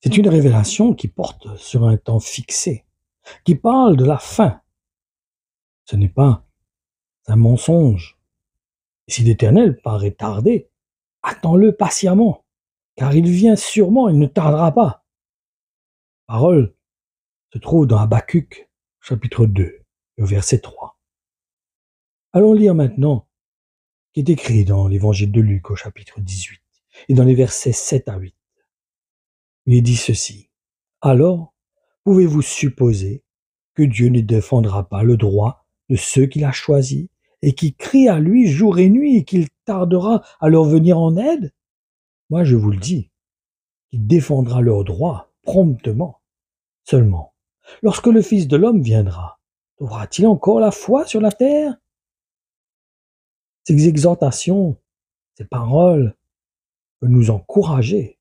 C'est une révélation qui porte sur un temps fixé, qui parle de la fin. Ce n'est pas un mensonge. Et si l'Éternel paraît tarder, attends-le patiemment, car il vient sûrement, il ne tardera pas. La parole se trouve dans Habakkuk, chapitre 2, au verset 3. Allons lire maintenant ce qui est écrit dans l'évangile de Luc au chapitre 18 et dans les versets 7 à 8. Il est dit ceci. Alors, pouvez-vous supposer que Dieu ne défendra pas le droit de ceux qu'il a choisis et qui crient à lui jour et nuit et qu'il tardera à leur venir en aide? Moi, je vous le dis, il défendra leurs droits promptement. Seulement, lorsque le Fils de l'homme viendra, aura-t-il encore la foi sur la terre? Ces exhortations, ces paroles peuvent nous encourager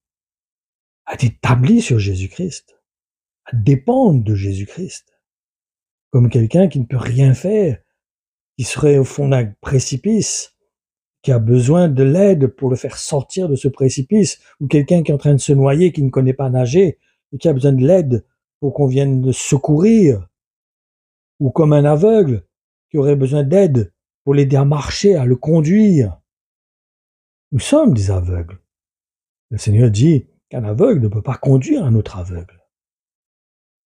à être établis sur Jésus-Christ, à dépendre de Jésus-Christ, comme quelqu'un qui ne peut rien faire, qui serait au fond d'un précipice, qui a besoin de l'aide pour le faire sortir de ce précipice, ou quelqu'un qui est en train de se noyer, qui ne connaît pas nager, et qui a besoin de l'aide pour qu'on vienne le secourir, ou comme un aveugle qui aurait besoin d'aide pour l'aider à marcher, à le conduire. Nous sommes des aveugles. Le Seigneur dit qu'un aveugle ne peut pas conduire un autre aveugle.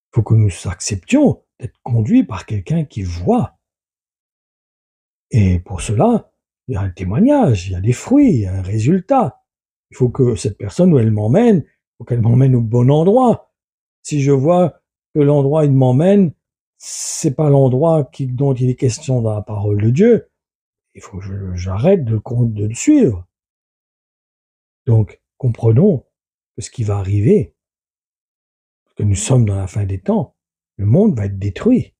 Il faut que nous acceptions d'être conduits par quelqu'un qui voit. Et pour cela, il y a un témoignage, il y a des fruits, il y a un résultat. Il faut que cette personne, où elle m'emmène, il faut qu'elle m'emmène au bon endroit. Si je vois que l'endroit où il m'emmène, c'est pas l'endroit dont il est question dans la parole de Dieu, il faut que j'arrête de le suivre. Donc, comprenons que ce qui va arriver, que nous sommes dans la fin des temps, le monde va être détruit.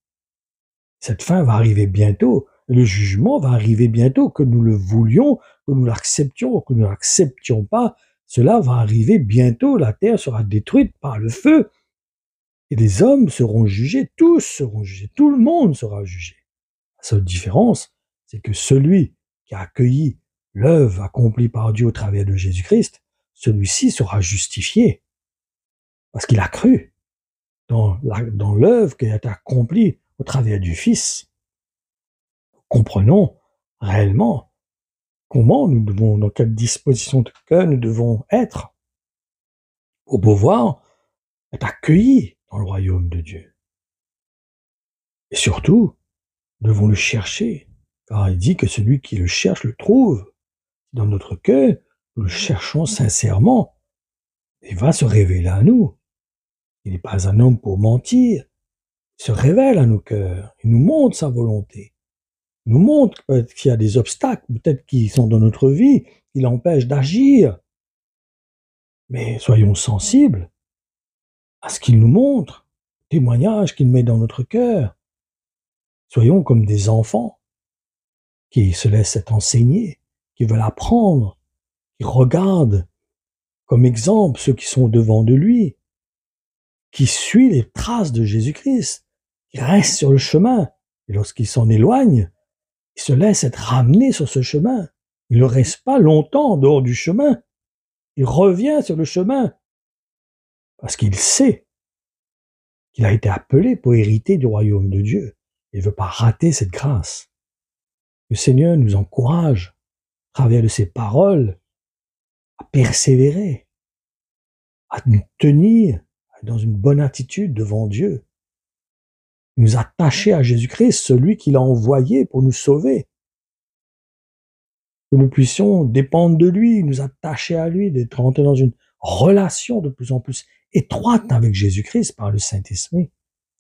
Cette fin va arriver bientôt. Le jugement va arriver bientôt, que nous le voulions, que nous l'acceptions, que nous ne l'acceptions pas. Cela va arriver bientôt. La terre sera détruite par le feu. Et les hommes seront jugés, tous seront jugés, tout le monde sera jugé. La seule différence, c'est que celui qui a accueilli l'œuvre accomplie par Dieu au travers de Jésus-Christ, celui-ci sera justifié parce qu'il a cru dans l'œuvre qui a été accomplie au travers du Fils. Comprenons réellement comment nous devons, dans quelle disposition de cœur nous devons être pour pouvoir être accueillis dans le royaume de Dieu. Et surtout, nous devons le chercher, car il dit que celui qui le cherche le trouve. Dans notre cœur, nous le cherchons sincèrement, il va se révéler à nous. Il n'est pas un homme pour mentir, il se révèle à nos cœurs, il nous montre sa volonté. Il nous montre qu'il y a des obstacles, peut-être qui sont dans notre vie, qui l'empêchent d'agir. Mais soyons sensibles à ce qu'il nous montre, témoignage qu'il met dans notre cœur. Soyons comme des enfants qui se laissent être enseignés, qui veulent apprendre, qui regardent comme exemple ceux qui sont devant de lui, qui suit les traces de Jésus-Christ, qui reste sur le chemin. Et lorsqu'il s'en éloigne, il se laisse être ramené sur ce chemin. Il ne reste pas longtemps en dehors du chemin. Il revient sur le chemin parce qu'il sait qu'il a été appelé pour hériter du royaume de Dieu. Il ne veut pas rater cette grâce. Le Seigneur nous encourage, à travers de ses paroles, à persévérer, à nous tenir dans une bonne attitude devant Dieu, nous attacher à Jésus-Christ, celui qu'il a envoyé pour nous sauver. Que nous puissions dépendre de lui, nous attacher à lui, d'être rentrés dans une relation de plus en plus étroite avec Jésus-Christ par le Saint-Esprit,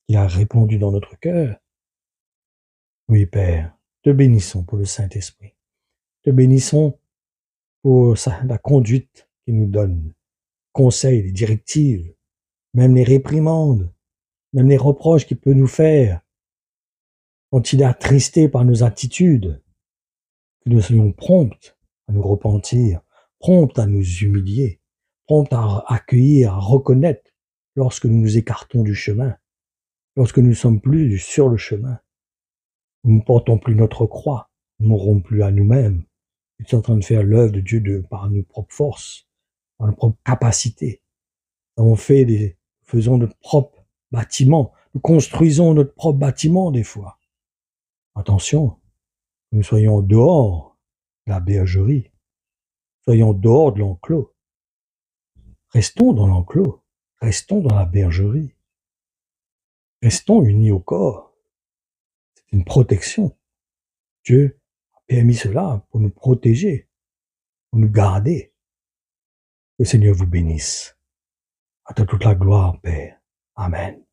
qui a répondu dans notre cœur. Oui, Père, te bénissons pour le Saint-Esprit. Te bénissons pour la conduite qu'il nous donne, conseils, les directives, même les réprimandes, même les reproches qu'il peut nous faire, quand il est attristé par nos attitudes, que nous soyons prompts à nous repentir, prompts à nous humilier, prompts à accueillir, à reconnaître lorsque nous nous écartons du chemin, lorsque nous ne sommes plus sur le chemin. Nous ne portons plus notre croix, nous ne mourrons plus à nous-mêmes. Nous sommes en train de faire l'œuvre de Dieu par nos propres forces, par nos propres capacités. faisons notre propre bâtiment. Nous construisons notre propre bâtiment des fois. Attention, que nous soyons dehors de la bergerie. Soyons dehors de l'enclos. Restons dans l'enclos. Restons dans la bergerie. Restons unis au corps. C'est une protection. Dieu a permis cela pour nous protéger, pour nous garder. Que le Seigneur vous bénisse. À toi toute la gloire, Père. Amen.